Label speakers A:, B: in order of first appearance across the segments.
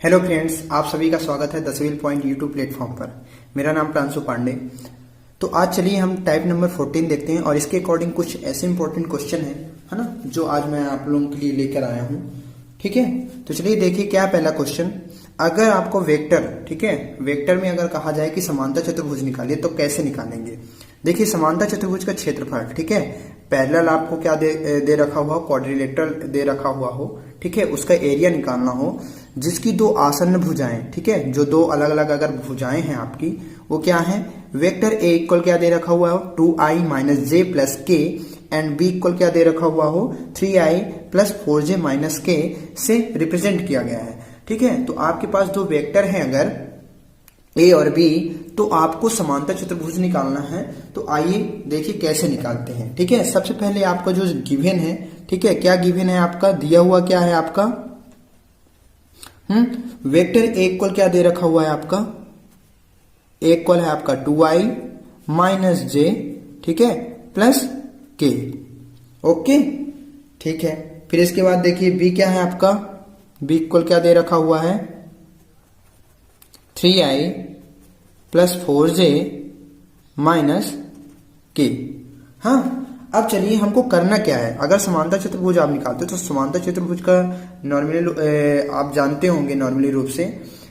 A: Hello friends, आप सभी का स्वागत है 10वीं पॉइंट यूट्यूब प्लेटफॉर्म पर। मेरा नाम प्रांशु पांडे। तो आज चलिए हम टाइप नंबर 14 देखते हैं और इसके अकॉर्डिंग कुछ ऐसे इंपॉर्टेंट क्वेश्चन है ना, जो आज मैं आप लोगों के लिए लेकर आया हूं। ठीक है, तो चलिए देखिए क्या पहला क्वेश्चन। अगर आपको वेक्टर, ठीक है, वेक्टर में अगर कहा जाए कि समांतर चतुर्भुज निकालिए तो कैसे निकालेंगे। देखिए समांतर चतुर्भुज का क्षेत्रफल, ठीक है, पैरेलल आपको क्या दे रखा हुआ, क्वाड्रिलेटरल दे रखा हुआ हो, ठीक है, उसका एरिया निकालना हो, जिसकी दो आसन्न भुजाएं, ठीक है, जो दो अलग अलग अगर भुजाएं हैं आपकी, वो क्या है, वेक्टर ए इक्वल क्या दे रखा हुआ हो 2i माइनस जे प्लस के एंड बी इक्वल क्या दे रखा हुआ हो 3i प्लस 4j माइनस के से रिप्रेजेंट किया गया है। ठीक है, तो आपके पास दो वेक्टर हैं अगर ए और बी, तो आपको समांतर चतुर्भुज निकालना है। तो आइए देखिए कैसे निकालते हैं। ठीक है, सबसे पहले आपका जो गिवन है, ठीक है, क्या गिवन है आपका, दिया हुआ क्या है आपका, वेक्टर ए इक्वल क्या दे रखा हुआ है आपका, ए इक्वल है आपका 2i माइनस जे, ठीक है, प्लस के। ओके, ठीक है, फिर इसके बाद देखिए बी क्या है आपका, बी इक्वल क्या दे रखा हुआ है 3i प्लस 4j माइनस के। हाँ, अब चलिए हमको करना क्या है। अगर समांतर चतुर्भुज आप निकालते हो तो समांतर चतुर्भुज का नॉर्मली आप जानते होंगे नॉर्मली रूप से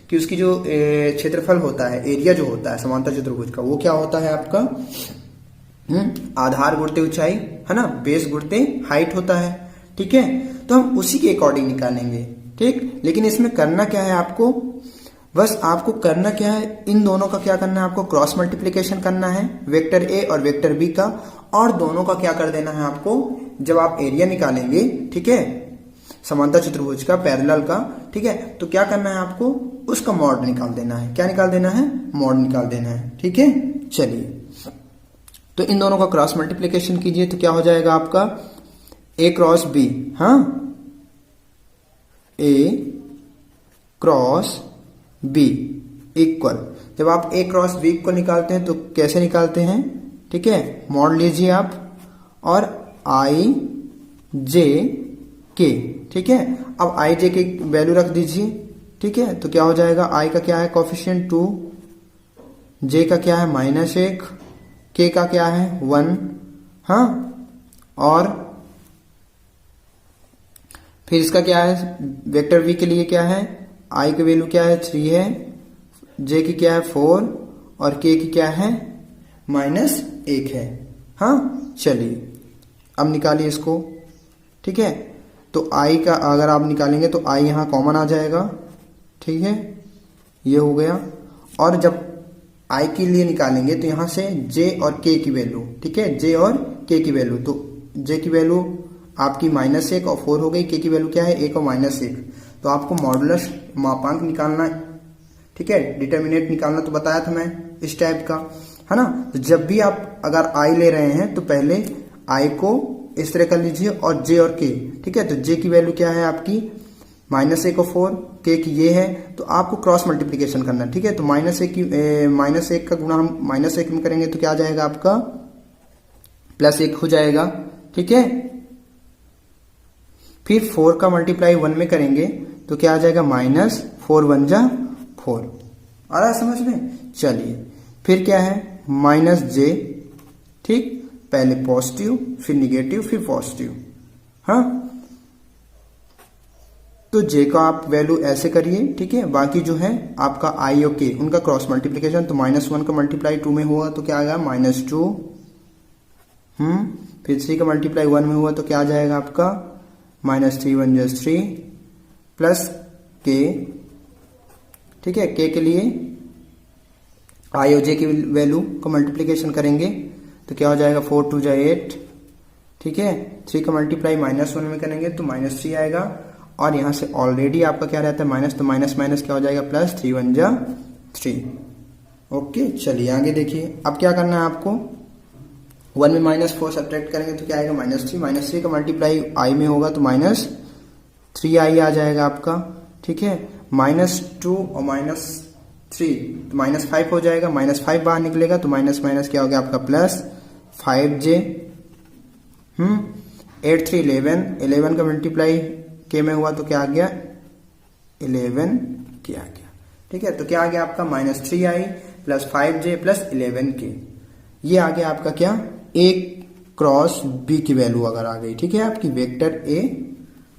A: कि उसकी जो क्षेत्रफल होता है, एरिया जो होता है समांतर चतुर्भुज का, वो क्या होता है आपका, आधार गुणते ऊंचाई, है ना, बेस गुणते हाइट होता है। ठीक है, तो हम उसी के अकॉर्डिंग निकालेंगे। ठीक, लेकिन इसमें करना क्या है आपको, बस आपको करना क्या है, इन दोनों का क्या करना है, आपको क्रॉस मल्टीप्लिकेशन करना है, वेक्टर ए और वेक्टर बी का, और दोनों का क्या कर देना है आपको, जब आप एरिया निकालेंगे, ठीक है, समांतर चतुर्भुज का, पैरेलल का, ठीक है, तो क्या करना है आपको, उसका मॉड निकाल देना है। क्या निकाल देना है, मॉड निकाल देना है। ठीक है, चलिए तो इन दोनों का क्रॉस मल्टीप्लिकेशन कीजिए तो क्या हो जाएगा आपका, ए क्रॉस बी, हाँ, ए क्रॉस बी इक्वल, जब आप ए क्रॉस बी इक्वल निकालते हैं तो कैसे निकालते हैं, ठीक है, मॉड लीजिए आप और आई जे के। ठीक है, अब आई जे की वैल्यू रख दीजिए। ठीक है, तो क्या हो जाएगा, आई का क्या है कोफिशिएंट 2, जे का क्या है -1, के का क्या है 1, हाँ, और फिर इसका क्या है, वेक्टर वी के लिए क्या है, आई की वैल्यू क्या है 3 है, जे की क्या है 4 और के की क्या है -1 है। हाँ, चलिए अब निकालिए इसको। ठीक है, तो आई का अगर आप निकालेंगे तो आई यहां कॉमन आ जाएगा। ठीक है, ये हो गया, और जब आई के लिए निकालेंगे तो यहां से जे और के की वैल्यू, ठीक है, जे और के की वैल्यू, तो जे की वैल्यू आपकी -1 और 4 हो गई, के की वैल्यू क्या है 1 और -1, तो आपको मॉडुलस मापांक निकालना, ठीक है, डिटर्मिनेंट निकालना तो बताया था मैं इस टाइप का, है ना। तो जब भी आप अगर आई ले रहे हैं तो पहले आई को इस तरह कर लीजिए और जे और के, ठीक है, तो जे की वैल्यू क्या है आपकी -1 और 4, के की ये है, तो आपको क्रॉस मल्टीप्लिकेशन करना। ठीक है, तो -1 का गुणा हम -1 में करेंगे तो क्या आ जाएगा आपका +1 हो जाएगा। ठीक है, फिर 4 का मल्टीप्लाई 1 में करेंगे तो क्या आ जाएगा -4 1 जा 4। आ रहा है समझ में। चलिए फिर क्या है -j, ठीक, पहले पॉजिटिव फिर निगेटिव फिर पॉजिटिव, हाँ, तो j का आप वैल्यू ऐसे करिए। ठीक है, बाकी जो है आपका i और k उनका क्रॉस मल्टीप्लिकेशन, तो -1 का मल्टीप्लाई 2 में हुआ तो क्या आ गया -2, फिर 3 का मल्टीप्लाई 1 में हुआ तो क्या आ जाएगा आपका -3 1 जा 3 प्लस k। ठीक है, k के लिए i और j की वैल्यू का मल्टीप्लिकेशन करेंगे तो क्या हो जाएगा 4 2 जा 8। ठीक है, 3 का मल्टीप्लाई -1 में करेंगे तो -3 आएगा, और यहां से ऑलरेडी आपका क्या रहता है माइनस, तो माइनस माइनस क्या हो जाएगा +3 1 जा 3। ओके, चलिए आगे देखिए। अब क्या करना है आपको, 1 में -4 सब्ट्रैक्ट करेंगे तो क्या आएगा -3, -3 का मल्टीप्लाई i में होगा तो -3i आ जाएगा आपका। ठीक है, -2 और -3 तो -5 हो जाएगा, -5 बाहर निकलेगा तो माइनस माइनस क्या हो गया आपका +5j, 8 3 11 का मल्टीप्लाई के में हुआ तो क्या आ गया 11 के आ गया। ठीक है, तो क्या आ गया आपका -3i plus 5j plus 11k। ये आ गया आपका क्या, a क्रॉस b की वैल्यू अगर आ गई। ठीक है, आपकी वेक्टर a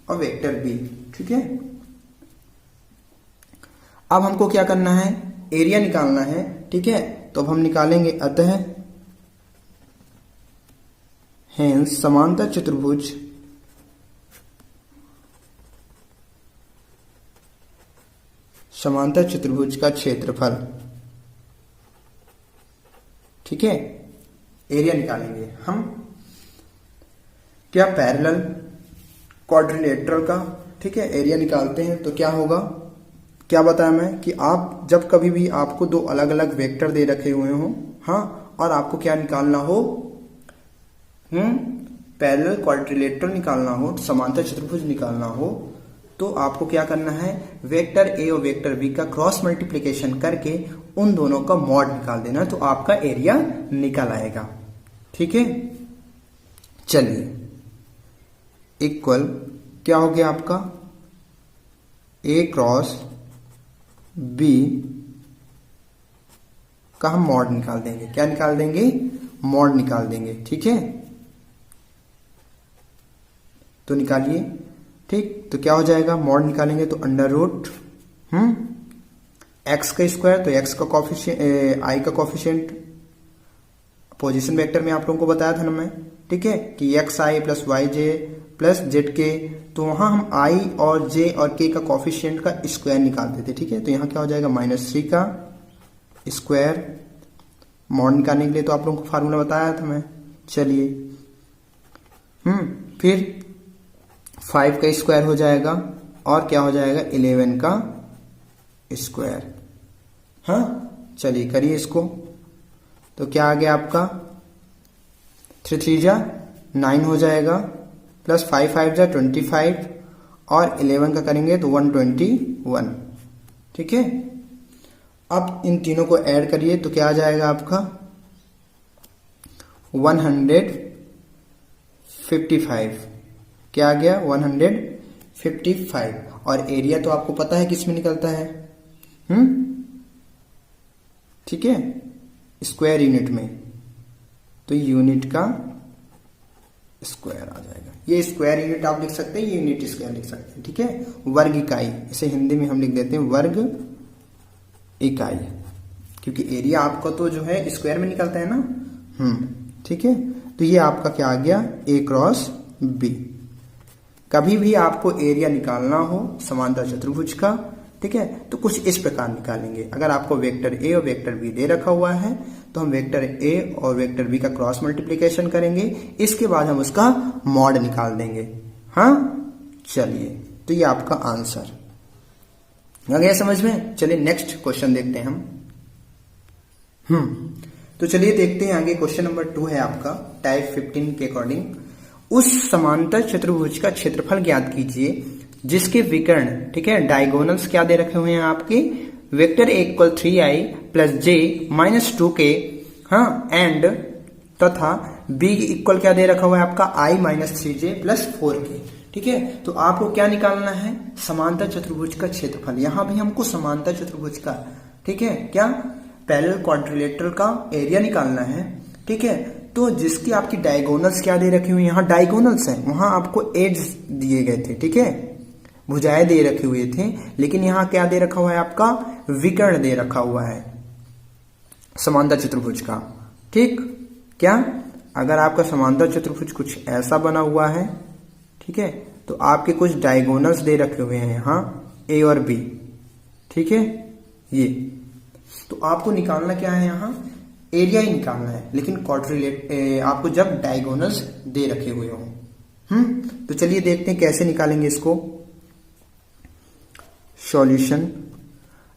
A: और वेक्टर b। ठीक है, अब हमको क्या करना है, एरिया निकालना है। ठीक है, तो अब हम निकालेंगे, अतः हेंस समांतर चतुर्भुज का क्षेत्रफल। ठीक है, एरिया निकालेंगे हम क्या, पैरेलल क्वाड्रिलेटरल का। ठीक है, एरिया निकालते हैं तो क्या होगा, क्या बताया मैं कि आप जब कभी भी आपको दो अलग अलग वेक्टर दे रखे हुए हो, हाँ, और आपको क्या निकालना हो, पैरेलल क्वाड्रिलेटरल निकालना हो, समांतर चतुर्भुज निकालना हो, तो आपको क्या करना है, वेक्टर ए और वेक्टर बी का क्रॉस मल्टीप्लिकेशन करके उन दोनों का मॉड निकाल देना, तो आपका एरिया निकल आएगा। ठीक है, चलिए, इक्वल क्या हो गया आपका, ए क्रॉस बी का हम मॉड निकाल देंगे। क्या निकाल देंगे, मॉड निकाल देंगे। ठीक है, तो निकालिए। ठीक, तो क्या हो जाएगा, मॉड निकालेंगे तो अंडर रूट एक्स का स्क्वायर, तो एक्स का कॉफिशिएंट, आई का कॉफिशिएंट पोजीशन वेक्टर में आप लोगों को बताया था ना मैं। ठीक है, कि एक्स आई प्लस वाई जे प्लस जेड के, तो वहां हम आई और जे और के का कॉफिशिएंट का स्क्वायर निकालते थे। ठीक है, तो यहां क्या हो जाएगा, -3 का स्क्वायर। मॉड निकालने के लिए तो आप लोगों को फार्मूला बताया था मैं। चलिए, फिर 5 का स्क्वायर हो जाएगा और क्या हो जाएगा, 11 का स्क्वायर। हाँ, चलिए करिए इसको, तो क्या आ गया आपका, 3 3 जा 9 हो जाएगा, प्लस 5 5 जा 25 और 11 का करेंगे तो 121। ठीक है, अब इन तीनों को ऐड करिए तो क्या आ जाएगा आपका 155। क्या आ गया, 155। और एरिया तो आपको पता है किस में निकलता है, ठीक है, स्क्वायर यूनिट में, तो यूनिट का स्क्वायर आ जाएगा। ये स्क्वायर यूनिट आप लिख सकते हैं, ये यूनिट स्क्वायर लिख सकते हैं। ठीक है, वर्ग इकाई, इसे हिंदी में हम लिख देते हैं वर्ग इकाई, क्योंकि एरिया आपका तो जो है स्क्वायर में निकलता है ना। ठीक है, तो ये आपका क्या आ गया, ए क्रॉस बी। कभी भी आपको एरिया निकालना हो समांतर चतुर्भुज का, ठीक है, तो कुछ इस प्रकार निकालेंगे। अगर आपको वेक्टर ए और वेक्टर बी दे रखा हुआ है तो हम वेक्टर ए और वेक्टर बी का क्रॉस मल्टीप्लिकेशन करेंगे, इसके बाद हम उसका मॉड निकाल देंगे। हाँ, चलिए, तो ये आपका आंसर आ गया समझ में। चलिए नेक्स्ट क्वेश्चन देखते हैं हम। तो चलिए देखते हैं आगे। क्वेश्चन नंबर 2 है आपका टाइप 15 के अकॉर्डिंग, उस समांतर चतुर्भुज का क्षेत्रफल ज्ञात कीजिए जिसके विकर्ण, ठीक है, डायगोनल्स क्या दे रखे हुए हैं आपके, vector A equal 3i plus J -2k, हाँ, एंड तथा बी इक्वल क्या दे रखा हुआ है आपका i -3j प्लस 4k। ठीक है, तो आपको क्या निकालना है, समांतर चतुर्भुज का क्षेत्रफल। यहां भी हमको समांतर चतुर्भुज का, ठीक है, क्या, पैरेलल क्वाड्रिलेटरल का एरिया निकालना है। ठीक है, तो जिसकी आपकी डायगोनल्स क्या दे रखी हुई, यहाँ डायगोनल्स है, वहां आपको एड्स दिए गए थे। ठीक है, भुजाएं दे रखे हुए थे, लेकिन यहाँ क्या दे रखा हुआ है आपका, विकर्ण दे रखा हुआ है समांतर चतुर्भुज का। ठीक, क्या, अगर आपका समांतर चतुर्भुज कुछ ऐसा बना हुआ है, ठीक है, तो आपके कुछ डायगोनल्स दे रखे हुए हैं यहाँ ए और बी। ठीक है, ये तो आपको निकालना क्या है, यहाँ एरिया ही निकालना है, लेकिन क्वाड्रिलेट आपको जब डायगोनल्स दे रखे हुए हो। तो चलिए देखते हैं कैसे निकालेंगे इसको। सॉल्यूशन,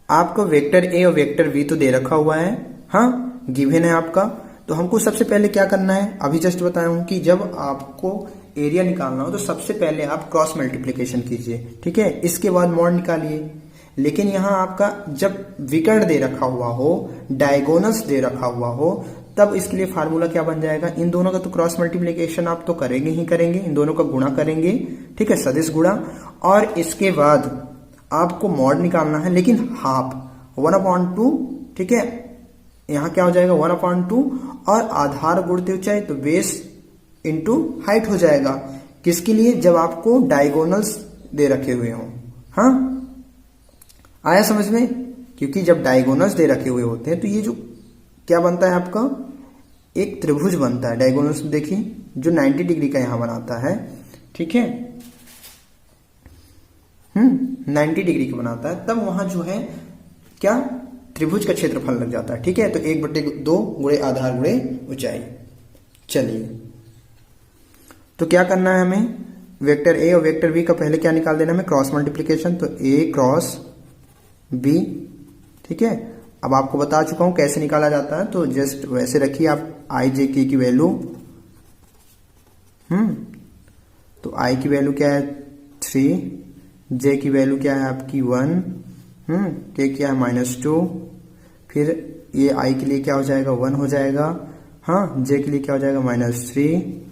A: आपको वेक्टर ए और वेक्टर बी तो दे रखा हुआ है, हाँ, गिवन है आपका। तो हमको सबसे पहले क्या करना है, अभी जस्ट बताया हूं कि जब आपको एरिया निकालना हो तो सबसे पहले आप क्रॉस मल्टीप्लिकेशन कीजिए। ठीक है, इसके बाद मॉड निकालिए। लेकिन यहां आपका जब विकर्ण दे रखा हुआ हो, डायगोनल्स दे रखा हुआ हो, तब इसके लिए फार्मूला क्या बन जाएगा, इन दोनों का तो क्रॉस मल्टीप्लिकेशन आप तो करेंगे ही करेंगे, इन दोनों का गुणा करेंगे। ठीक है, सदिश गुणा, और इसके बाद आपको मॉड निकालना है, लेकिन हाफ 1/2, ठीक है। यहाँ क्या हो जाएगा 1/2 और आधार गुणते ऊंचाई, तो बेस इंटू हाइट हो जाएगा। किसके लिए? जब आपको डायगोनल्स दे रखे हुए हों। हाँ, आया समझ में? क्योंकि जब डायगोनल्स दे रखे हुए होते हैं तो ये जो क्या बनता है आपका, एक त्रिभुज बनता है। डायगोनल्स देखिए जो 90 डिग्री का यहां बनाता है, ठीक है, 90 डिग्री का बनाता है, तब वहां जो है क्या, त्रिभुज का क्षेत्रफल लग जाता है, ठीक है। तो 1/2 गुणे आधार गुणे ऊंचाई। चलिए, तो क्या करना है हमें, वेक्टर ए और वेक्टर बी का पहले क्या निकाल देना, हमें क्रॉस मल्टीप्लीकेशन, तो ए क्रॉस बी, ठीक है। अब आपको बता चुका हूं कैसे निकाला जाता है, तो जस्ट वैसे रखिए आप आई जे के की वैल्यू। तो आई की वैल्यू क्या है 3, जे की वैल्यू क्या है आपकी 1, के क्या है -2, फिर ये आई के लिए क्या हो जाएगा 1 हो जाएगा, हाँ, जे के लिए क्या हो जाएगा -3,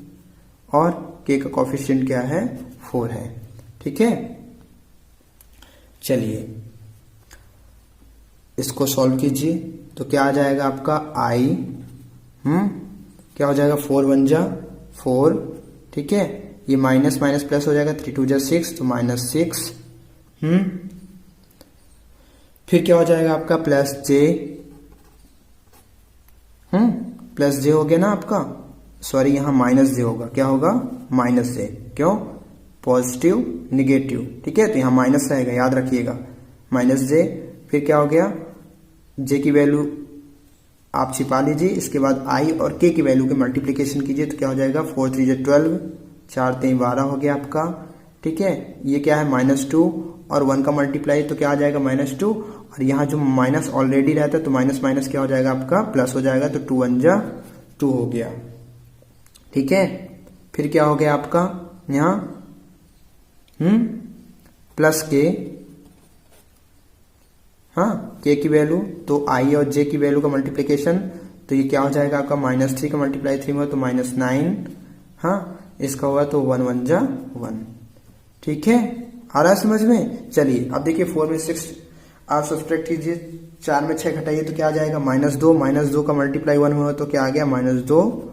A: और के का कोफिशिएंट क्या है 4 है, ठीक है। चलिए इसको सॉल्व कीजिए, तो क्या आ जाएगा आपका आई, क्या हो जाएगा 4 1 जा 4, ठीक है। ये माइनस माइनस प्लस हो जाएगा, 3 2 जा 6, तो -6, फिर क्या हो जाएगा आपका प्लस जे, प्लस जे हो गया ना आपका, सॉरी यहां माइनस जे होगा, क्या होगा माइनस जे, क्यों, पॉजिटिव निगेटिव, ठीक है, तो यहां माइनस रहेगा, याद रखिएगा माइनस जे। फिर क्या हो गया, जे की वैल्यू आप छिपा लीजिए, इसके बाद आई और के की वैल्यू के मल्टीप्लीकेशन कीजिए, तो क्या हो जाएगा 4 3 जा 12, 4 3 12 हो गया आपका, ठीक है। ये क्या है -2 और 1 का मल्टीप्लाई, तो क्या आ जाएगा -2, और यहाँ जो माइनस ऑलरेडी रहता है तो माइनस माइनस क्या हो जाएगा आपका प्लस हो जाएगा, तो 2 1 जा 2 हो गया, ठीक है। फिर क्या हो गया आपका यहाँ प्लस के, हाँ, के की वैल्यू, तो आई और जे की वैल्यू का मल्टीप्लीकेशन, तो ये क्या हो जाएगा आपका -3 का मल्टीप्लाई 3 हुआ तो -9, हाँ, इसका हुआ तो 1 1 जा 1, ठीक है। आ रहा है समझ में? चलिए अब देखिए 4 में 6 आप सब्सट्रैक्ट कीजिए, 4 में 6 घटाइए तो क्या आ जाएगा -2 का मल्टीप्लाई 1 में हुआ तो क्या आ गया -2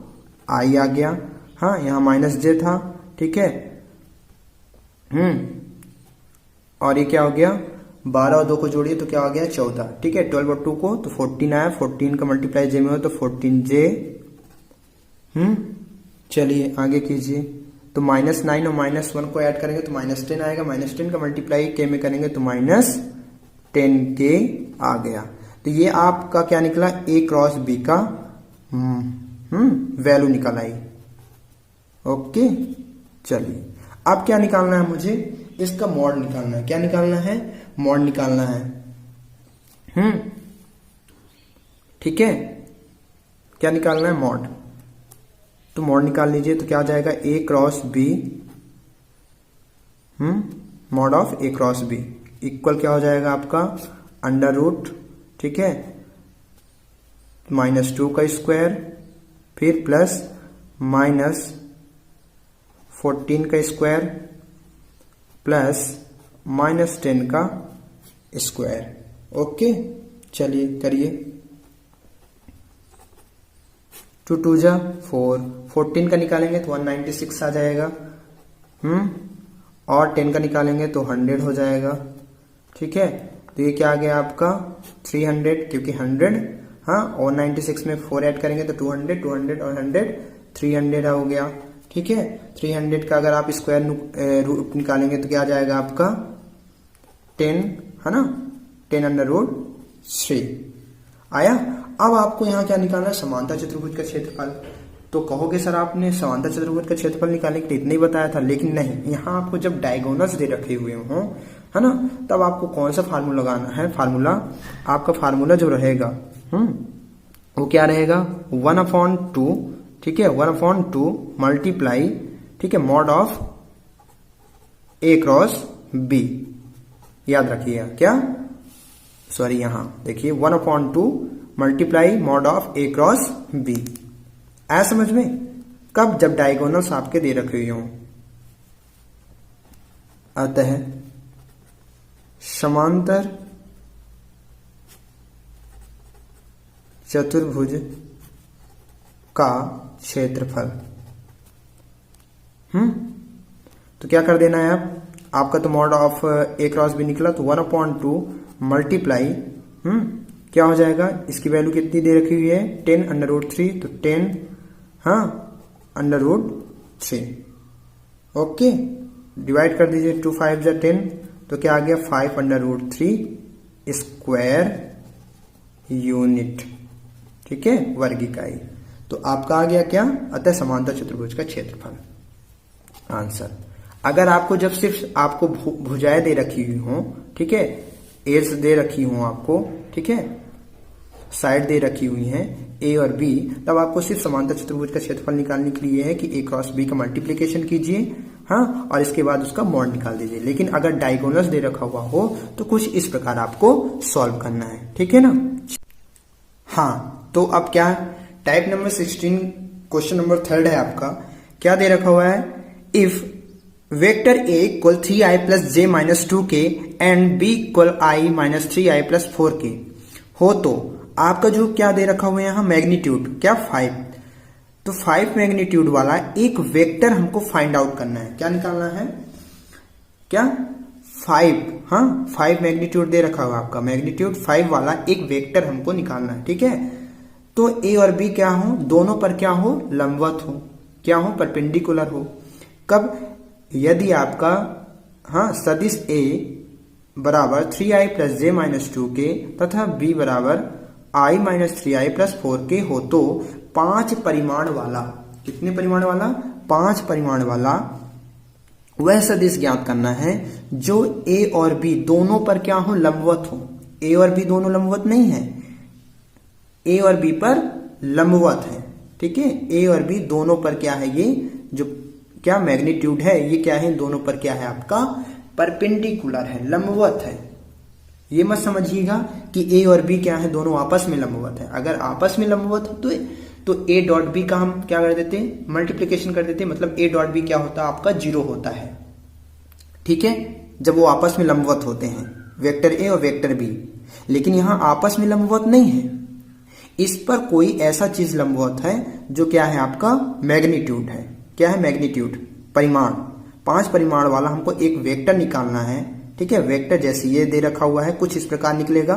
A: आई आ गया, हाँ, यहाँ माइनस जे था, ठीक है, और ये क्या हो गया 12 और 2 को जोड़िए तो क्या हो गया 14, ठीक है। 12 और 2 को तो 14 आया, 14 का मल्टीप्लाई जे में हो तो 14 जे, चलिए आगे कीजिए, तो -9 और -1 को ऐड करेंगे तो -10 आएगा, -10 का मल्टीप्लाई के में करेंगे तो -10 के आ गया। तो ये आपका क्या निकला, ए क्रॉस बी का वैल्यू निकल आई, ओके। चलिए अब क्या निकालना है मुझे, इसका मॉड निकालना है, क्या निकालना है, मॉड निकालना है, ठीक है, क्या निकालना है मॉड, तो मॉड निकाल लीजिए, तो क्या आ जाएगा A cross B, mod of A cross B equal क्या हो जाएगा आपका अंडर रूट, ठीक है, -2 का स्क्वायर, फिर प्लस -14 का स्क्वायर प्लस -10 का स्क्वायर, ओके। चलिए करिए, 2 2 जा 4, 14 का निकालेंगे तो 196 आ जाएगा, और 10 का निकालेंगे तो 100 हो जाएगा, ठीक है। तो ये क्या आ गया आपका 300, क्योंकि 100, हाँ, और 96 में 4 ऐड करेंगे तो 200 200 और 100 300 हो गया, ठीक है। 300 का अगर आप स्क्वायर रूट निकालेंगे तो क्या आ जाएगा आपका 10, है ना, 10 अंडर रूट 3 आया। अब आपको यहाँ क्या निकालना है, समांतर चतुर्भुज का क्षेत्रफल। तो कहोगे सर आपने समांतर चतुर्भुज का क्षेत्रफल निकालने के लिए इतना ही बताया था, लेकिन नहीं, यहाँ आपको जब डायगोनल्स दे रखे हुए हों, है ना, तब आपको कौन सा फार्मूला लगाना है, फार्मूला आपका फार्मूला जो रहेगा वो क्या रहेगा 1/2, ठीक है, 1/2 मल्टीप्लाई, ठीक है, mod of A cross B, याद रखिएगा क्या, सॉरी यहां देखिए 1/2 multiply mod of A cross B, ऐसा समझ में, कब, जब डायगोनल्स आपके दे रखे हुए हों। अतः समांतर चतुर्भुज का क्षेत्रफल। तो क्या कर देना है आपका तो mod of A cross B निकला, तो 1/2 मल्टीप्लाई क्या हो जाएगा, इसकी वैल्यू कितनी दे रखी हुई है 10√3, तो 10 √3। ओके, डिवाइड कर दीजिए, 2 5 जा 10, तो क्या आ गया 5√3 स्क्वायर यूनिट। ठीक है, वर्ग इकाई। तो आपका आ गया क्या, अतः समांतर चतुर्भुज का क्षेत्रफल आंसर। अगर आपको जब सिर्फ आपको भुजाएं दे रखी हुई हो, ठीक है, एज दे रखी हो आपको, ठीक है, साइड दे रखी हुई हैं ए और बी, तब आपको सिर्फ समांतर चतुर्भुज का क्षेत्रफल निकालने के लिए है कि ए क्रॉस बी का मल्टीप्लीकेशन कीजिए, हाँ, और इसके बाद उसका मॉड निकाल दीजिए। लेकिन अगर डायगोनल्स दे रखा हुआ हो तो कुछ इस प्रकार आपको सॉल्व करना है। ठीक है ना। हाँ, तो अब क्या टाइप नंबर 16 क्वेश्चन नंबर 3 है आपका। क्या दे रखा हुआ है, if vector A equal 3i plus J minus 2k and B equal i minus 3i plus 4k हो, तो आपका जो क्या दे रखा हुआ है यहाँ मैग्नीट्यूड क्या 5, तो 5 मैग्नीट्यूड वाला एक वेक्टर हमको फाइंड आउट करना है। क्या निकालना है, क्या 5, हाँ 5 मैग्नीट्यूड दे रखा हुआ आपका, मैग्नीट्यूड 5 वाला एक वेक्टर हमको निकालना है। ठीक है, तो ए और बी क्या हो, दोनों पर क्या हो, लंबवत हो, क्या हो, परपेंडिकुलर हो। कब, यदि आपका हाँ सदिश ए बराबर 3i plus J minus 2k तथा b बराबर i minus 3i plus 4k हो, तो 5 परिमाण वाला, कितने परिमाण वाला, 5 परिमाण वाला वह सदिश ज्ञात करना है जो a और b दोनों पर क्या हो, लंबवत हो। a और b दोनों लंबवत नहीं है, a और b पर लंबवत है। ठीक है, a और b दोनों पर क्या है, ये जो क्या मैग्नीट्यूड है, ये क्या है, दोनों पर क्या है आपका परपेंडिकुलर है, लंबवत है। ये मत समझिएगा कि ए और बी क्या है, दोनों आपस में लंबवत है। अगर आपस में लंबवत हो तो ए डॉट बी का हम क्या कर देते हैं, मल्टीप्लीकेशन कर देते हैं, मतलब ए डॉट बी क्या होता है आपका 0 होता है। ठीक है, जब वो आपस में लंबवत होते हैं, वेक्टर ए और वेक्टर बी। लेकिन यहां आपस में लंबवत नहीं है, इस पर कोई ऐसा चीज लंबवत है जो क्या है आपका मैग्नीट्यूड है। क्या है, मैग्नीट्यूड, परिमाण। 5 परिमाण वाला हमको एक वेक्टर निकालना है। ठीक है, वेक्टर जैसे ये दे रखा हुआ है, कुछ इस प्रकार निकलेगा।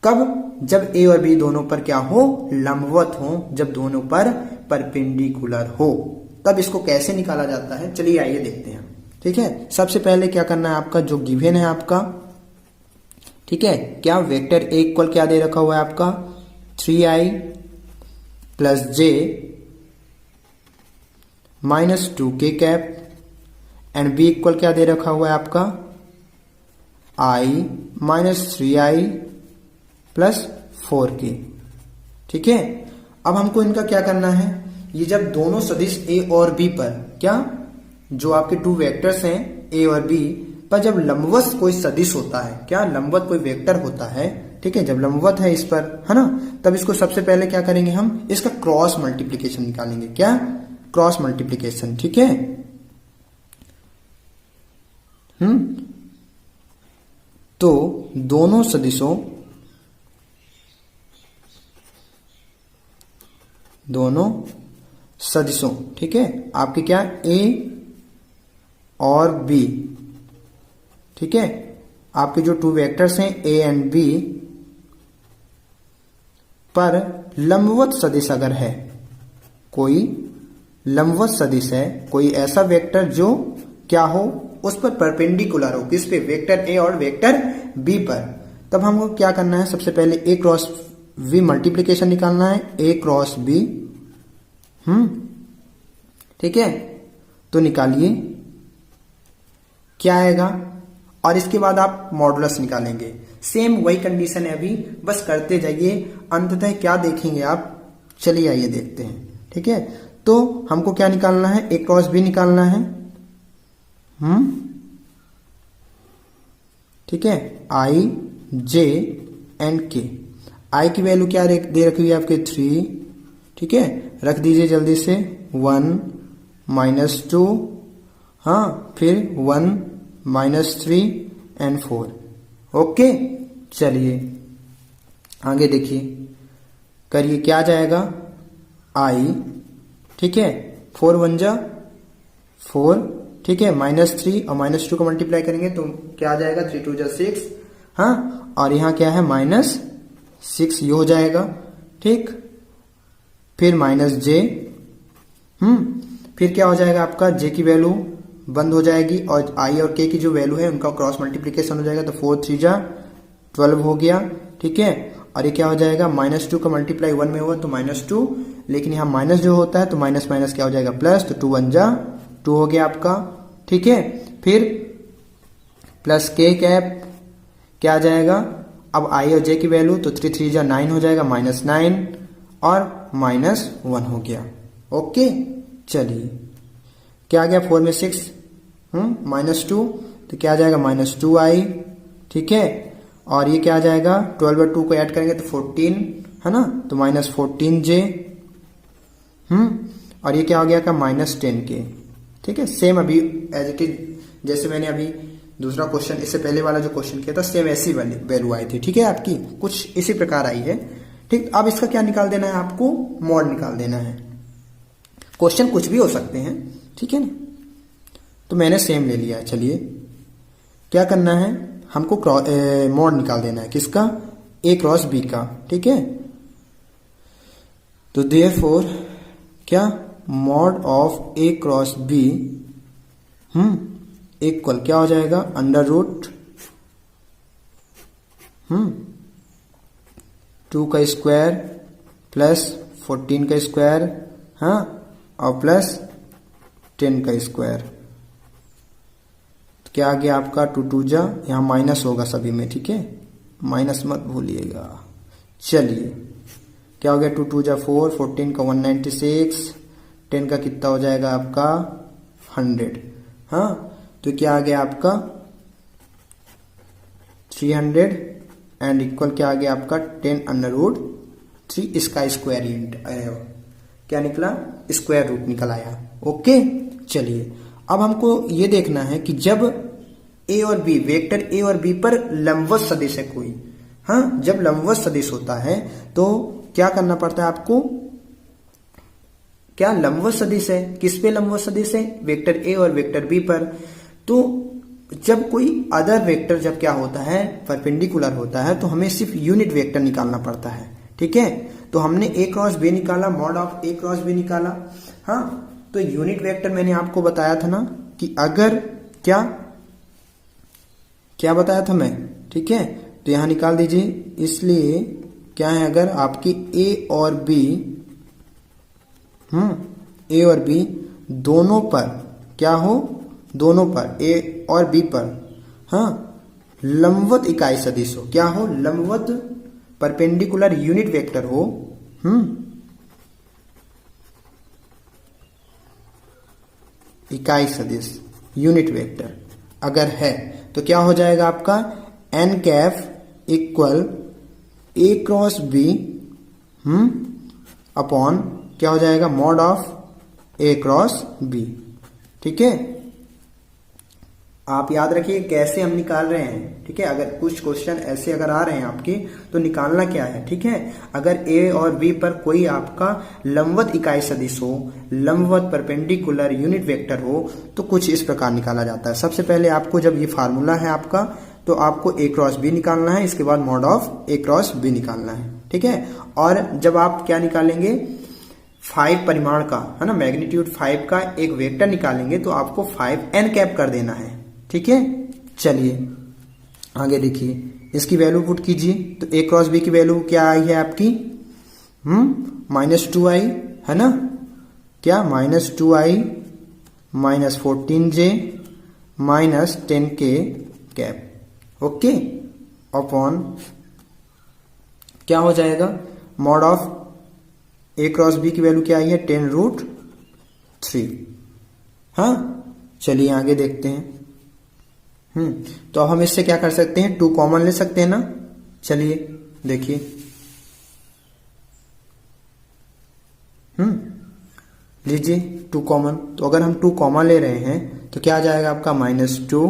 A: कब, जब ए और बी दोनों पर क्या हो, लंबवत हो, जब दोनों पर परपेंडिकुलर हो, तब इसको कैसे निकाला जाता है, चलिए आइए देखते हैं। ठीक है, सबसे पहले क्या करना है आपका, जो गिवन है आपका, ठीक है, क्या वेक्टर ए इक्वल क्या दे रखा हुआ है आपका 3i plus J minus 2k cap and B equal क्या दे रखा हुआ है आपका i minus 3i plus 4k। ठीक है, अब हमको इनका क्या करना है, ये जब दोनों सदिश a और b पर, क्या जो आपके 2 वेक्टर्स हैं a और b पर जब लंबवत कोई सदिश होता है, क्या लंबवत कोई वेक्टर होता है, ठीक है, जब लंबवत है इस पर, है ना, तब इसको सबसे पहले क्या करेंगे, हम इसका क्रॉस मल्टीप्लीकेशन निकालेंगे। क्या, क्रॉस मल्टीप्लीकेशन। ठीक है, तो दोनों सदिशों, ठीक है, आपके क्या ए और बी, ठीक है, आपके जो 2 वेक्टर्स हैं ए एंड बी पर लंबवत सदिश अगर है, कोई लंबवत सदिश है, कोई ऐसा वेक्टर जो क्या हो, उस पर परपेंडिकुलर हो, किस पे, वेक्टर ए और वेक्टर बी पर, तब हमको क्या करना है, सबसे पहले ए क्रॉस बी मल्टीप्लीकेशन निकालना है, ए क्रॉस बी। ठीक है, तो निकालिए क्या आएगा, और इसके बाद आप मॉडुलस निकालेंगे। सेम वही कंडीशन है अभी, बस करते जाइए, अंततः क्या देखेंगे आप, चलिए आइए देखते हैं। ठीक है, तो हमको क्या निकालना है, ए क्रॉस बी निकालना है। ठीक है, आई जे एंड के, आई की वैल्यू क्या दे रखी हुई है आपके 3, ठीक है, रख दीजिए जल्दी से, 1 माइनस 2, हाँ, फिर 1 -3 एंड 4। ओके, चलिए आगे देखिए, करिए क्या आ जाएगा i, ठीक है, 4 1 जा 4, ठीक है, -3 और -2 को मल्टीप्लाई करेंगे तो क्या आ जाएगा 3 2 जा 6, हाँ, और यहाँ क्या है -6 ये हो जाएगा, ठीक, फिर -j, फिर क्या हो जाएगा आपका j की वैल्यू बंद हो जाएगी और i और k की जो वैल्यू है उनका क्रॉस मल्टीप्लीकेशन हो जाएगा तो 4 3 जा 12 हो गया, ठीक है, और ये क्या हो जाएगा -2 का मल्टीप्लाई 1 में हुआ तो -2, लेकिन यहाँ माइनस जो होता है तो माइनस माइनस क्या हो जाएगा प्लस, तो 2 1 जा 2 हो गया आपका, ठीक है, फिर प्लस k कैप क्या आ जाएगा, अब i और j की वैल्यू तो 3 3 जा 9 हो जाएगा, -9 और -1 हो गया। ओके, चलिए क्या आ गया 4 में 6, -2 तो क्या आ जाएगा -2i, ठीक है, और ये क्या आ जाएगा 12 और 2 को ऐड करेंगे तो 14 है ना, तो -14j, और ये क्या हो गया का -10k, ठीक है, सेम अभी एज इट इज जैसे मैंने अभी दूसरा क्वेश्चन इससे पहले वाला जो क्वेश्चन किया था सेम ऐसी वैल्यू आई थी, ठीक है, आपकी कुछ इसी प्रकार आई है, ठीक। अब इसका क्या निकाल देना है आपको, मॉड निकाल देना है, क्वेश्चन कुछ भी हो सकते हैं, ठीक है ना, तो मैंने सेम ले लिया है। चलिए क्या करना है, हमको मॉड निकाल देना है किसका, a क्रॉस b का, ठीक है, तो देयरफॉर क्या mod of a cross b equal क्या हो जाएगा √2 का स्क्वायर प्लस 14 का स्क्वायर, हाँ, और प्लस 10 का स्क्वायर, तो क्या आ गया आपका 2 2 जा, यहाँ माइनस होगा सभी में, ठीक है, माइनस मत भूलिएगा। चलिए क्या हो गया 2 2 जा 4, 14 का 196, 10 का कितना हो जाएगा आपका 100, हाँ, तो क्या आ गया आपका 300 एंड इक्वल क्या आ गया आपका 10√3, इसका स्क्वायर क्या निकला, स्क्वायर रूट निकल आया। ओके, चलिए अब हमको ये देखना है कि जब a और b, वेक्टर a और b पर लंबवत सदिश है कोई, हाँ, जब लंबवत सदिश होता है तो क्या करना पड़ता है आपको, क्या लंबवत सदिश है, किस पे लंबवत सदिश है, वेक्टर a और वेक्टर b पर, तो जब कोई अदर वेक्टर जब क्या होता है परपेंडिकुलर होता है तो हमें सिर्फ यूनिट वेक्टर निकालना पड़ता है, ठीक है, तो हमने a क्रॉस b निकाला, mod of a cross b निकाला, हाँ, तो यूनिट वेक्टर मैंने आपको बताया था ना कि अगर क्या क्या बताया था मैं, ठीक है, तो यहां निकाल दीजिए, इसलिए क्या है अगर आपकी a और b दोनों पर क्या हो, दोनों पर a और b पर, हाँ, लंबवत इकाई सदिश हो, क्या हो, लंबवत परपेंडिकुलर यूनिट वेक्टर हो, इकाई सदिश यूनिट वेक्टर अगर है तो क्या हो जाएगा आपका n Kaif equal a cross b upon क्या हो जाएगा mod of a cross b, ठीक है, आप याद रखिए कैसे हम निकाल रहे हैं, ठीक है, अगर कुछ क्वेश्चन ऐसे अगर आ रहे हैं आपके तो निकालना क्या है, ठीक है, अगर a और b पर कोई आपका लंबवत इकाई सदिश हो, लंबवत परपेंडिकुलर यूनिट वेक्टर हो, तो कुछ इस प्रकार निकाला जाता है। सबसे पहले आपको जब ये फार्मूला है आपका तो आपको a क्रॉस b निकालना है, इसके बाद mod of a cross b निकालना है, ठीक है, और जब आप क्या निकालेंगे 5 परिमाण का, है ना, मैग्नीट्यूड 5 का एक वेक्टर निकालेंगे तो आपको 5n कैप कर देना है, ठीक है। चलिए आगे देखिए, इसकी वैल्यू पुट कीजिए, तो a क्रॉस b की वैल्यू क्या आई है आपकी -2i, है ना, क्या -2i -14j -10k cap, okay, upon क्या हो जाएगा mod of a cross b की वैल्यू क्या आई है 10√3, हाँ। चलिए आगे देखते हैं, तो अब हम इससे क्या कर सकते हैं, 2 कॉमन ले सकते हैं ना, चलिए देखिए, लीजिए 2 कॉमन, तो अगर हम 2 कॉमन ले रहे हैं तो क्या आ जाएगा आपका -2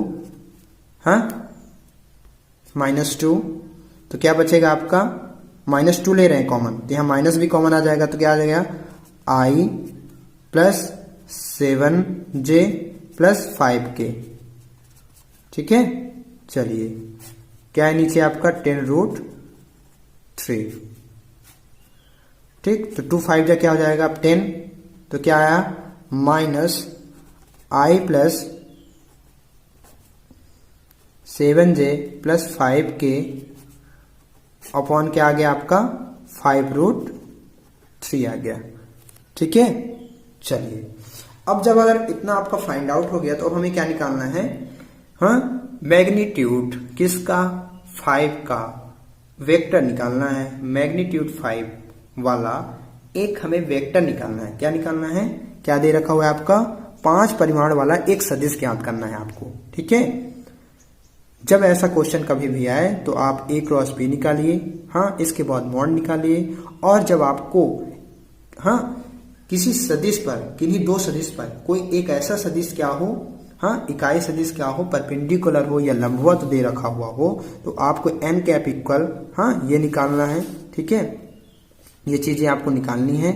A: हाँ -2, तो क्या बचेगा आपका, -2 ले रहे हैं कॉमन, तो यहाँ माइनस भी कॉमन आ जाएगा, तो क्या आ जाएगा i plus 7j plus 5k। ठीक है, चलिए क्या है नीचे आपका 10√3। ठीक, तो 2 5 जा क्या हो जाएगा 10, तो क्या आया -i plus 7j plus 5k upon क्या आ गया आपका 5√3 आ गया। ठीक है, चलिए अब जब अगर इतना आपका फाइंड आउट हो गया तो अब हमें क्या निकालना है, हाँ मैग्नीट्यूड किसका, 5 का वेक्टर निकालना है। मैग्नीट्यूड 5 वाला एक हमें वेक्टर निकालना है। क्या निकालना है, क्या दे रखा हुआ है आपका, 5 परिमाण वाला एक सदिश ज्ञात करना है आपको। ठीक है, जब ऐसा क्वेश्चन कभी भी आए तो आप a क्रॉस b निकालिए, हाँ इसके बाद मॉड निकालिए, और जब आपको हाँ किसी सदिश पर, किन्हीं दो सदिश पर कोई एक ऐसा सदिश क्या हो, हाँ इकाई सदिश क्या हो, परपेंडिकुलर हो या लंबवत दे रखा हुआ हो, तो आपको n कैप इक्वल हाँ ये निकालना है। ठीक है, ये चीजें आपको निकालनी है।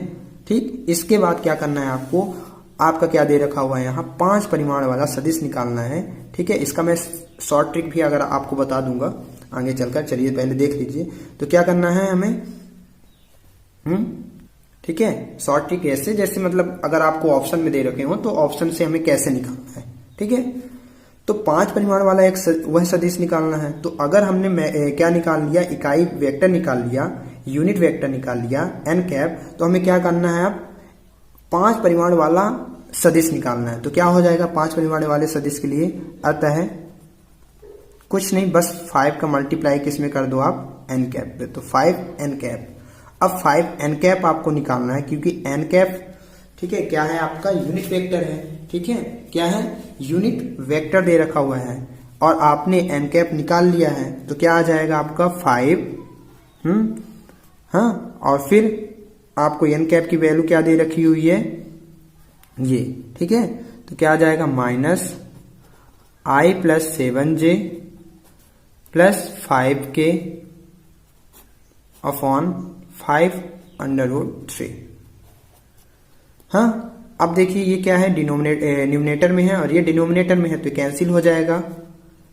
A: ठीक, इसके बाद क्या करना है आपको, आपका क्या दे रखा हुआ है यहाँ 5 परिमाण वाला सदिश निकालना है। ठीक है, इसका मैं शॉर्ट ट्रिक भी अगर आपको बता दूंगा आगे चलकर, चलिए पहले देख लीजिए। तो क्या करना है हमें, ठीक है, शॉर्ट ट्रिक ऐसे, जैसे मतलब अगर आपको ऑप्शन में दे रखे हो तो ऑप्शन से हमें कैसे निकालना है। ठीक है, तो 5 परिमाण वाला एक वह सदिश निकालना है। तो अगर हमने क्या निकाल लिया, इकाई वेक्टर निकाल लिया, यूनिट वेक्टर निकाल लिया n कैप, तो हमें क्या करना है अब 5 परिमाण वाला सदिश निकालना है। तो क्या हो जाएगा 5 परिमाण वाले सदिश के लिए, अतः कुछ नहीं, बस 5 का मल्टीप्लाई किस में कर दो आप n कैप पे, तो 5n कैप। अब 5n कैप आपको निकालना है, क्योंकि n कैप ठीक है क्या है आपका यूनिट वेक्टर है। ठीक है, क्या है यूनिट वेक्टर दे रखा हुआ है, और आपने n कैप निकाल लिया है, तो क्या आ जाएगा आपका 5 हाँ, और फिर आपको n कैप की वैल्यू क्या दे रखी हुई है ये। ठीक है, तो क्या आ जाएगा -i plus 7j plus 5k upon 5√3। हाँ, अब देखिए ये क्या है, न्यूमरेटर में है और ये डिनोमिनेटर में है, तो कैंसिल हो जाएगा।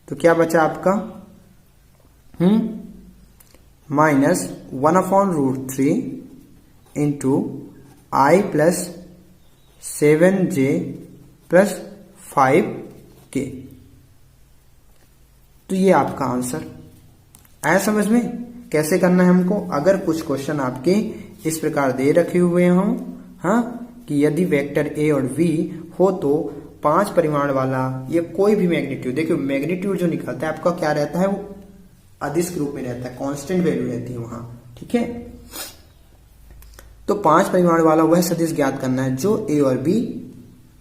A: तो क्या बचा आपका -1/√3 into i plus 7j plus 5k। तो ये आपका आंसर आया समझ में। कैसे करना है हमको, अगर कुछ क्वेश्चन आपके इस प्रकार दे रखे हुए हों, हाँ कि यदि वेक्टर a और v हो तो 5 परिमाण वाला ये कोई भी मैग्नीट्यूड, देखिए मैग्नीट्यूड जो निकलता है आपका क्या रहता है, वो अदिश रूप में रहता है, कांस्टेंट वैल्यू रहती है वहां। ठीक है, तो 5 परिमाण वाला वह सदिश ज्ञात करना है जो a और b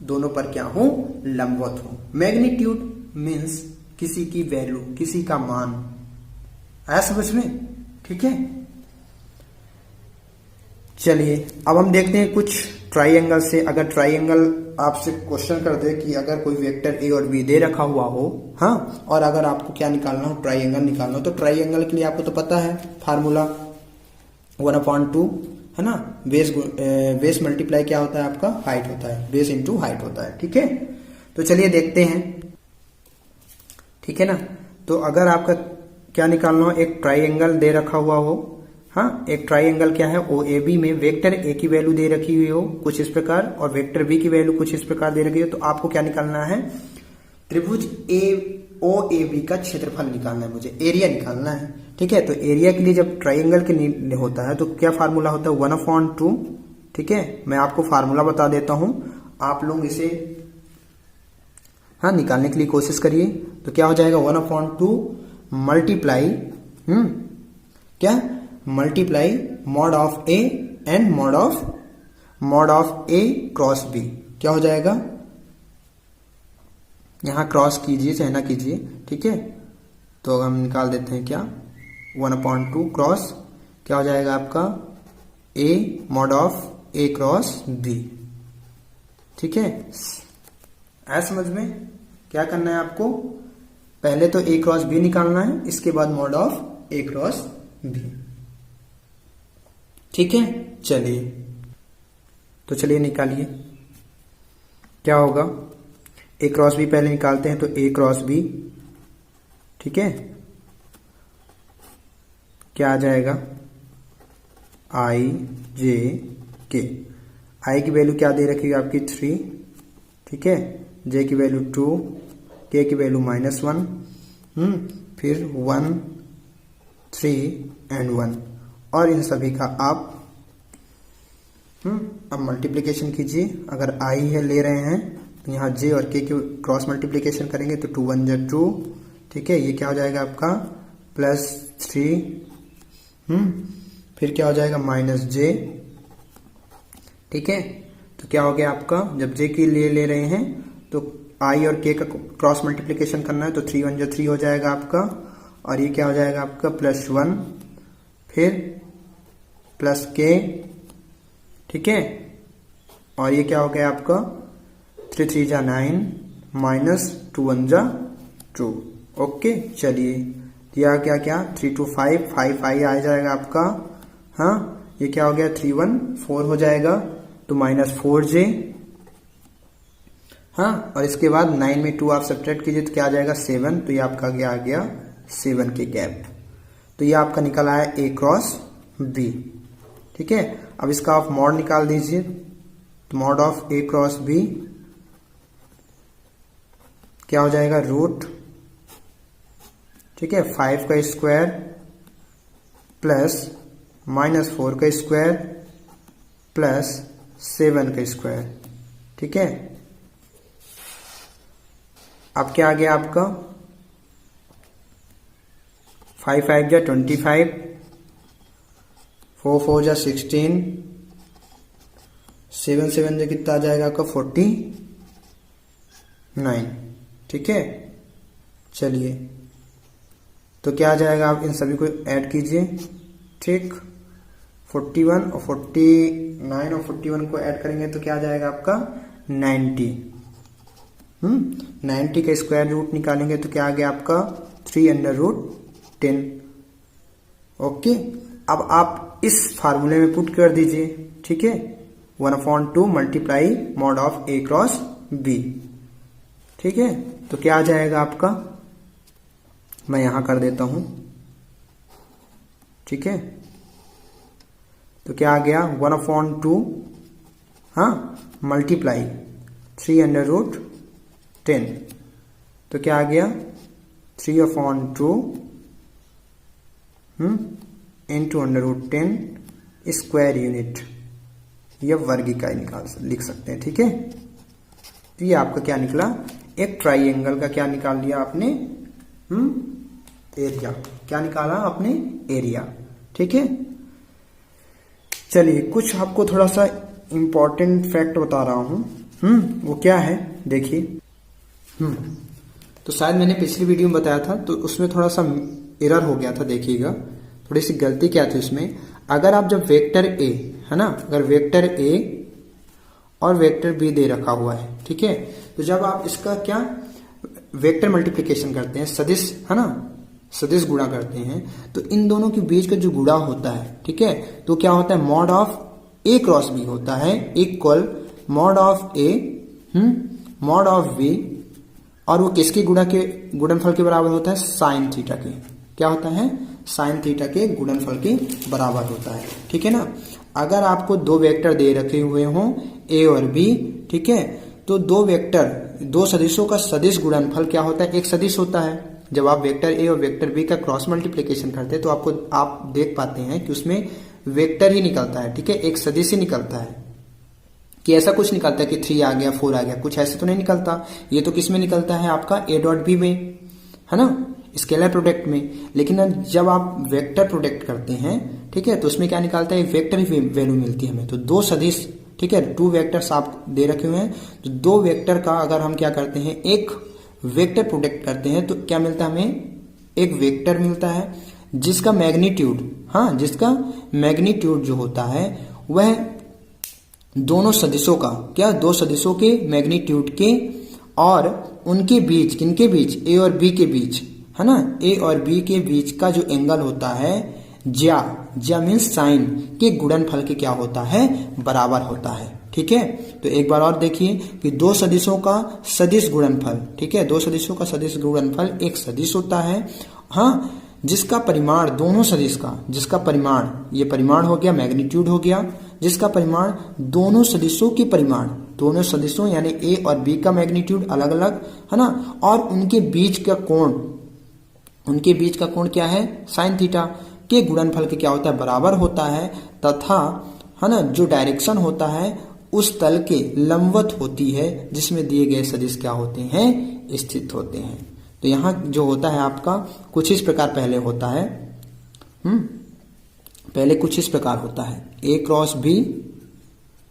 A: दोनों पर क्या हो, लंबवत हो। मैग्नीट्यूड मीन्स किसी की वैल्यू, किसी का मान, आया समझ में। ठीक है, चलिए अब हम देखते हैं कुछ ट्राइंगल से। अगर ट्राइंगल आपसे क्वेश्चन कर दे कि अगर कोई वेक्टर a और b दे रखा हुआ हो, हाँ, और अगर आपको क्या निकालना हो, ट्राइंगल निकालना हो, तो ट्राइंगल के लिए आपको तो पता है फार्मूला 1/2 है ना, बेस मल्टीप्लाई क्या होता है आपका, हाइट होता है, बेस इंटू हाइट होता है। ठीक है, तो चलिए देखते हैं। ठीक है ना, तो अगर आपका क्या निकालना हो, एक ट्राइंगल दे रखा हुआ हो, हाँ एक ट्राइंगल क्या है, OAB में वेक्टर a की वैल्यू दे रखी हुई हो कुछ इस प्रकार, और वेक्टर b की वैल्यू कुछ इस प्रकार दे रखी हो, तो आपको क्या निकालना है, त्रिभुज OAB का क्षेत्रफल निकालना है, मुझे एरिया निकालना है। ठीक है, तो एरिया के लिए जब ट्राइंगल के होता है तो क्या फार्मूला होता है, 1/2। ठीक है, मैं आपको फार्मूला बता देता हूं, आप लोग इसे हाँ निकालने के लिए कोशिश करिए। तो क्या हो जाएगा 1/2 मल्टीप्लाई क्या multiply mod of a and mod of a cross b। क्या हो जाएगा, यहां क्रॉस कीजिए चाहे ना कीजिए। ठीक है, तो हम निकाल देते हैं क्या, 1/2 क्रॉस क्या हो जाएगा आपका a mod of a cross b। ठीक है, ऐसा समझ में। क्या करना है आपको, पहले तो ए क्रॉस बी निकालना है, इसके बाद mod of A cross B. ठीक है, चलिए तो चलिए निकालिए क्या होगा। ए क्रॉस बी पहले निकालते हैं, तो ए क्रॉस बी, ठीक है, क्या आ जाएगा, आई जे के। आई की वैल्यू क्या दे रखी है आपकी 3, ठीक है, जे की वैल्यू 2, के की वैल्यू -1, फिर 1, 3 एंड 1, और इन सभी का आप अब मल्टीप्लिकेशन कीजिए। अगर आई है ले रहे हैं तो यहाँ जे और के क्रॉस मल्टीप्लिकेशन करेंगे तो 2 1 जा 2, ठीक है, ये क्या हो जाएगा आपका +3, फिर क्या हो जाएगा -j, ठीक है। तो क्या हो गया आपका, जब जे के लिए ले रहे हैं तो आई और के का क्रॉस मल्टीप्लिकेशन करना है, तो 3 1 जा 3 हो जाएगा आपका, और ये क्या हो जाएगा आपका +1, फिर +k, ठीक है, और ये क्या हो गया आपका 3 3 जा 9 -2 1 जा 2। ओके, चलिए दिया क्या क्या 3 2 5 5 5 आ जाएगा आपका, हाँ, ये क्या हो गया 3 1 4 हो जाएगा, तो -4j, हाँ, और इसके बाद 9 में 2 आप सब्ट्रैक्ट कीजिए तो क्या आ जाएगा 7, तो ये आपका क्या आ गया 7 के गैप। तो ये आपका निकल आया ए क्रॉस बी, ठीक है। अब इसका आप मॉड निकाल दीजिए, तो mod of A cross B क्या हो जाएगा रूट, ठीक है, 5 का स्क्वायर प्लस -4 का स्क्वायर प्लस 7 का स्क्वायर, ठीक है। अब क्या आ गया आपका 5 5 जा 25, 4 4 जा 16, 7 7 जा कितना आ जाएगा आपका 49, ठीक है। चलिए तो क्या आ जाएगा, आप इन सभी को ऐड कीजिए, ठीक, 41 और 49 और 41 को ऐड करेंगे तो क्या आ जाएगा आपका 90, 90 का स्क्वायर रूट निकालेंगे तो क्या आ गया आपका 3√10। ओके, अब आप इस फार्मूले में पुट कर दीजिए, ठीक है, 1/2 multiply mod of A cross B, ठीक है। तो क्या आ जाएगा आपका, मैं यहां कर देता हूं, ठीक है। तो क्या आ गया 1/2, हाँ, मल्टीप्लाई 3√10, तो क्या आ गया 3/2 इंटू √10 स्क्वायर यूनिट, यह वर्ग इकाई लिख सकते हैं, ठीक है। तो ये आपका क्या निकला, एक ट्राइंगल का क्या निकाल लिया आपने, एरिया, क्या निकाला आपने एरिया, ठीक है। चलिए कुछ आपको थोड़ा सा इंपॉर्टेंट फैक्ट बता रहा हूं, वो क्या है देखिए। तो शायद मैंने पिछली वीडियो में बताया था, तो उसमें थोड़ा सा एरर हो गया था, देखिएगा थोड़ी सी गलती क्या थी उसमें। अगर आप जब वेक्टर ए है ना, अगर वेक्टर ए और वेक्टर बी दे रखा हुआ है, ठीक है, तो जब आप इसका क्या वेक्टर मल्टीप्लिकेशन करते हैं, सदिश है ना, सदिश गुणा करते हैं, तो इन दोनों के बीच का जो गुणा होता है, ठीक है, तो क्या होता है mod of A cross B होता है equal mod of A mod of B, और वो किसके गुणा के गुणनफल के बराबर होता है, साइन थीटा के, क्या होता है साइन थीटा के गुणनफल के बराबर होता है, ठीक है ना। अगर आपको दो वेक्टर दे रखे हुए हों ए और बी, ठीक है, तो दो वेक्टर दो सदिशों का सदिश गुणनफल क्या होता है, एक सदिश होता है। जब आप वेक्टर ए और वेक्टर बी का क्रॉस मल्टीप्लिकेशन करते हैं तो आप देख पाते हैं कि उसमें वेक्टर ही निकलता है, ठीक है, एक सदिश ही निकलता है, कि ऐसा कुछ निकलता है कि 3 आ गया 4 आ गया, कुछ ऐसे तो नहीं निकलता। ये तो किस में निकलता है आपका ए डॉट बी में, है ना, स्केलर प्रोडक्ट में। लेकिन जब आप वेक्टर प्रोडक्ट करते हैं, ठीक है, तो उसमें क्या निकलता है, वेक्टर ही वैल्यू मिलती है हमें। तो दो सदिश, ठीक है, 2 वेक्टर्स आप दे रखे हुए हैं, तो 2 वेक्टर का अगर हम क्या करते हैं, एक वेक्टर प्रोडक्ट करते हैं, तो क्या मिलता है हमें, एक वेक्टर मिलता है जिसका मैग्नीट्यूड, हाँ, जिसका मैग्नीट्यूड जो होता है वह दोनों सदिशों का, क्या, दो सदिशों के मैग्नीट्यूड के और उनके बीच, किनके बीच, ए और बी के बीच, है ना, ए और बी के बीच का जो एंगल होता है ज्या मीन्स साइन के गुणनफल के क्या होता है, बराबर होता है। ठीक है, तो एक बार और देखिए कि दो सदिशों का सदिश गुणनफल, ठीक है, दो सदिशों का सदिश गुणनफल एक सदिश होता है, हाँ, जिसका परिमाण दोनों सदिश का, जिसका परिमाण, ये परिमाण हो गया, मैग्नीट्यूड हो गया, जिसका परिमाण दोनों सदिशों के परिमाण, दोनों सदिशों यानी ए और बी का मैग्नीट्यूड अलग अलग, है ना, और उनके बीच का कोण, उनके बीच का कोण क्या है, साइन थीटा के गुणनफल के क्या होता है, बराबर होता है, तथा है ना जो डायरेक्शन होता है उस तल के लंबवत होती है जिसमें दिए गए सदिश क्या होते हैं, स्थित होते हैं। तो यहाँ जो होता है आपका कुछ इस प्रकार पहले होता है, पहले कुछ इस प्रकार होता है, ए क्रॉस बी,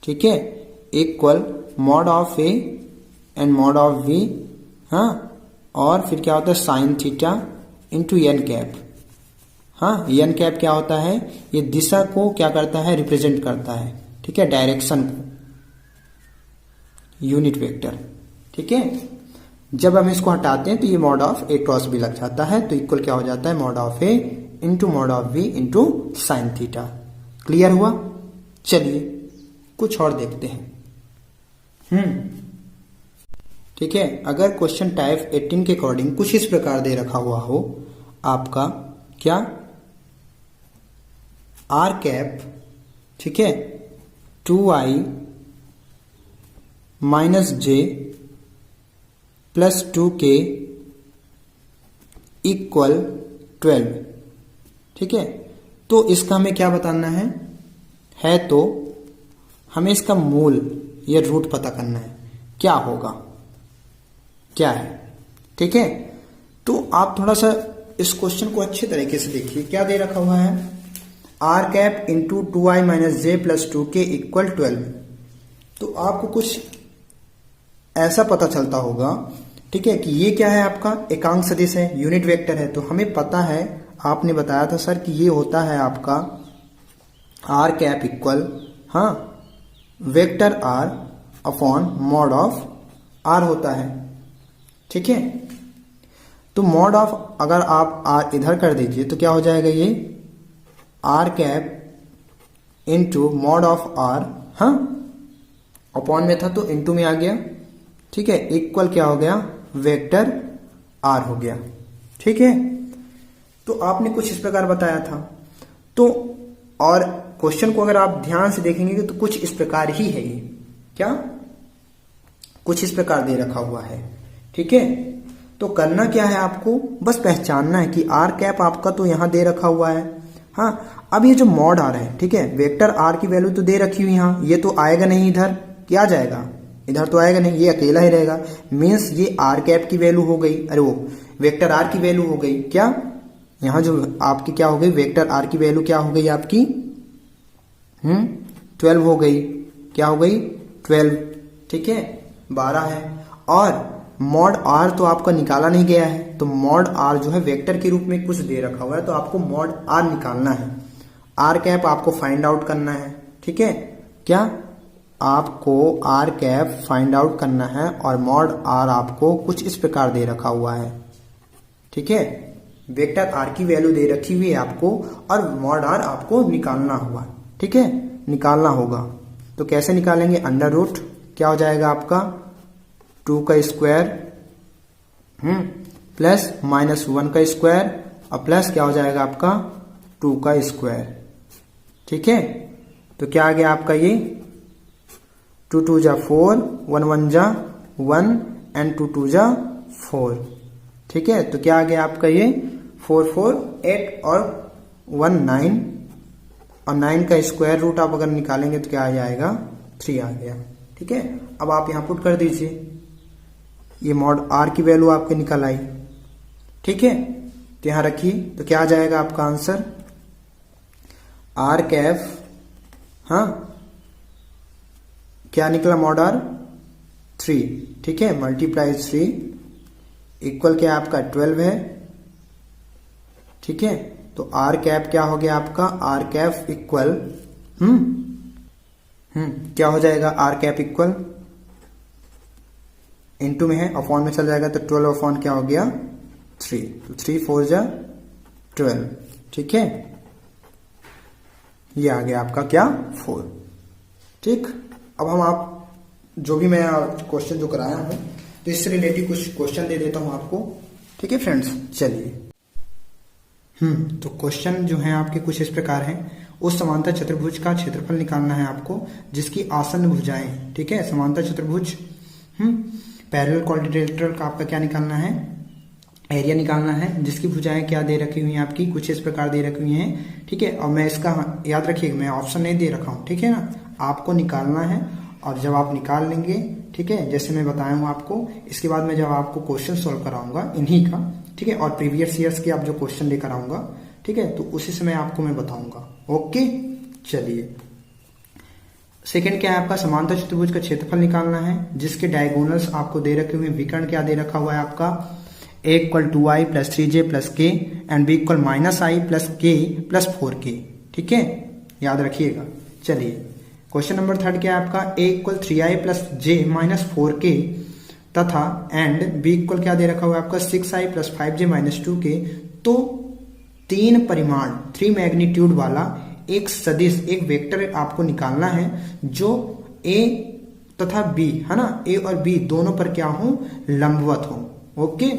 A: ठीक है, equal mod of A and mod of B, हाँ, और फिर क्या होता है sine theta into N cap, हाँ, एन कैप क्या होता है, ये दिशा को क्या करता है, रिप्रेजेंट करता है, ठीक है, डायरेक्शन को, यूनिट वेक्टर। ठीक है, जब हम इसको हटाते हैं तो ये mod of A cross B लग जाता है, तो इक्वल क्या हो जाता है, mod of A into mod of B into sine theta. Clear हुआ? चलिए कुछ और देखते हैं। ठीक है, अगर क्वेश्चन टाइप 18 के अकॉर्डिंग कुछ इस प्रकार दे रखा हुआ हो आपका, क्या, आर कैप, ठीक है, 2i minus J plus 2k equal 12, ठीक है, तो इसका हमें क्या बताना है तो हमें इसका मूल या रूट पता करना है, क्या होगा, क्या है। ठीक है, तो आप थोड़ा सा इस क्वेश्चन को अच्छे तरीके से देखिए, क्या दे रखा हुआ है, R cap into 2i minus J plus 2k equal 12, तो आपको कुछ ऐसा पता चलता होगा, ठीक है, कि ये क्या है, आपका एकांक सदिश है, यूनिट वेक्टर है, तो हमें पता है, आपने बताया था सर कि ये होता है आपका आर कैप इक्वल, हाँ, vector r upon mod of r होता है। ठीक है, तो मॉड ऑफ अगर आप आर इधर कर दीजिए तो क्या हो जाएगा, ये r cap into mod of r, हाँ, अपॉन में था तो इंटू में आ गया, ठीक है, इक्वल क्या हो गया, वेक्टर आर हो गया। ठीक है, तो आपने कुछ इस प्रकार बताया था, तो और क्वेश्चन को अगर आप ध्यान से देखेंगे तो कुछ इस प्रकार ही है, ये क्या, कुछ इस प्रकार दे रखा हुआ है। ठीक है, तो करना क्या है, आपको बस पहचानना है कि आर कैप आपका तो यहां दे रखा हुआ है, हाँ, अब ये जो मॉड आर है, ठीक है, वेक्टर आर की वैल्यू तो दे रखी हुई, यहां ये तो आएगा नहीं, इधर क्या जाएगा, इधर तो आएगा नहीं, ये अकेला ही रहेगा, मीन्स ये आर कैप की वैल्यू हो गई, अरे वो वेक्टर आर की वैल्यू हो गई, क्या, यहां जो आपकी क्या हो गई, वेक्टर आर की वैल्यू क्या हो गई आपकी, 12 हो गई, क्या हो गई, 12, ठीक है, 12 है, और मॉड आर तो आपका निकाला नहीं गया है, तो मॉड आर जो है वेक्टर के रूप में कुछ दे रखा हुआ है, तो आपको मॉड आर निकालना है, आर कैप आपको फाइंड आउट करना है। ठीक है, क्या, आपको आर कैप फाइंड आउट करना है, और मॉड आर आपको कुछ इस प्रकार दे रखा हुआ है। ठीक है, वेक्टर आर की वैल्यू दे रखी हुई है आपको, और मॉड आर आपको निकालना हुआ, ठीक है, निकालना होगा, तो कैसे निकालेंगे, अंडर रूट क्या हो जाएगा आपका 2 का स्क्वायर प्लस माइनस 1 का स्क्वायर, और प्लस क्या हो जाएगा आपका 2 का स्क्वायर। ठीक है, तो क्या आ गया आपका ये 2 2 जा 4, 1 1 जा 1 एंड 2 2 जा 4। ठीक है, तो क्या आ गया आपका ये 4 4 8 और 1 9, और 9 का स्क्वायर रूट आप अगर निकालेंगे तो क्या आ जाएगा 3 आ गया। ठीक है, अब आप यहां पुट कर दीजिए, ये मॉड आर की वैल्यू आपके निकल आई। ठीक है, तो यहां रखिए, तो क्या आ जाएगा आपका आंसर, आर कैफ, हाँ, क्या निकला, मॉड आर 3, ठीक है, मल्टीप्लाई 3 इक्वल क्या आपका 12 है। ठीक है, तो आर कैप क्या हो गया आपका, आर कैप इक्वल क्या हो जाएगा, आर कैप इक्वल इनटू में है, अपॉन में चल जाएगा तो 12 अपॉन क्या हो गया 3, तो 3 4 जा 12, ठीक है, ये आ गया आपका क्या 4। ठीक, अब हम आप जो भी मैं क्वेश्चन जो कराया हूं तो इससे रिलेटेड कुछ क्वेश्चन दे देता हूं आपको। ठीक है फ्रेंड्स, चलिए तो क्वेश्चन जो है आपके कुछ इस प्रकार हैं। उस समांतर चतुर्भुज का क्षेत्रफल निकालना है आपको जिसकी आसन्न भुजाएं, ठीक है, समांतर चतुर्भुज पैरेलल क्वाड्रिलेटरल का आपका क्या निकालना है, एरिया निकालना है जिसकी भुजाएं क्या दे रखी हुई हैं आपकी, कुछ इस प्रकार दे रखी हुई हैं। ठीक है, और मैं इसका याद रखिएगा मैं ऑप्शन नहीं दे रखा हूं, ठीक है ना, आपको निकालना है। और जब आप निकाल लेंगे, ठीक है, जैसे मैं बताया हूं आपको, इसके बाद मैं जब आपको क्वेश्चन सॉल्व कराऊंगा इन्हीं का, ठीक है, और प्रीवियस ईयर्स के आप जो क्वेश्चन लेकर आऊंगा, ठीक है, तो उसी समय आपको मैं बताऊंगा। ओके, चलिए सेकंड क्या है आपका, समांतर चतुर्भुज का क्षेत्रफल निकालना है जिसके डायगोनल्स आपको दे रखे हुए, विकर्ण क्या दे रखा हुआ है आपका, a = 2i + 3j + k and b = -i + k + 4k। ठीक है, याद रखिएगा। चलिए क्वेश्चन नंबर 3 क्या है आपका, a = 3i + j - 4k तथा एंड b = क्या दे रखा हुआ है आपका 6i + 5j - 2k। तो 3 परिमाण 3 मैग्नीट्यूड वाला एक सदिश, एक वेक्टर आपको निकालना है जो a तथा b, है ना, a और b दोनों पर क्या हो, लंबवत हो। ओके,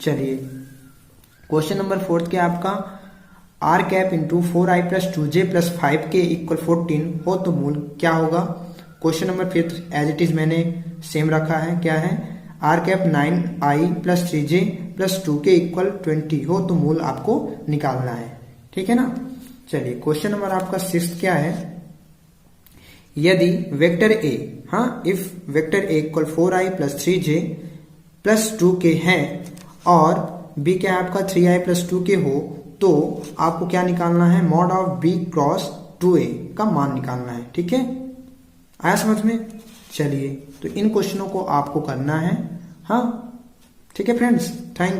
A: चलिए क्वेश्चन नंबर 4 क्या आपका, r cap into 4i + 2j + 5k = 14 हो तो मूल क्या होगा। Question number 5 as it is मैंने सेम रखा है, क्या है, r cap 9i + 3j + 2k = 20 हो तो मूल आपको निकालना है। ठीक है ना। चलिए क्वेश्चन नंबर आपका 6 क्या है, यदि वेक्टर a, हाँ, if vector a = 4i + 3j + 2k है और b क्या है आपका 3i + 2k हो तो आपको क्या निकालना है, mod of b cross 2a का मान निकालना है। ठीक है, आया समझ में। चलिए तो इन क्वेश्चनों को आपको करना है, हाँ, ठीक है फ्रेंड्स, थैंक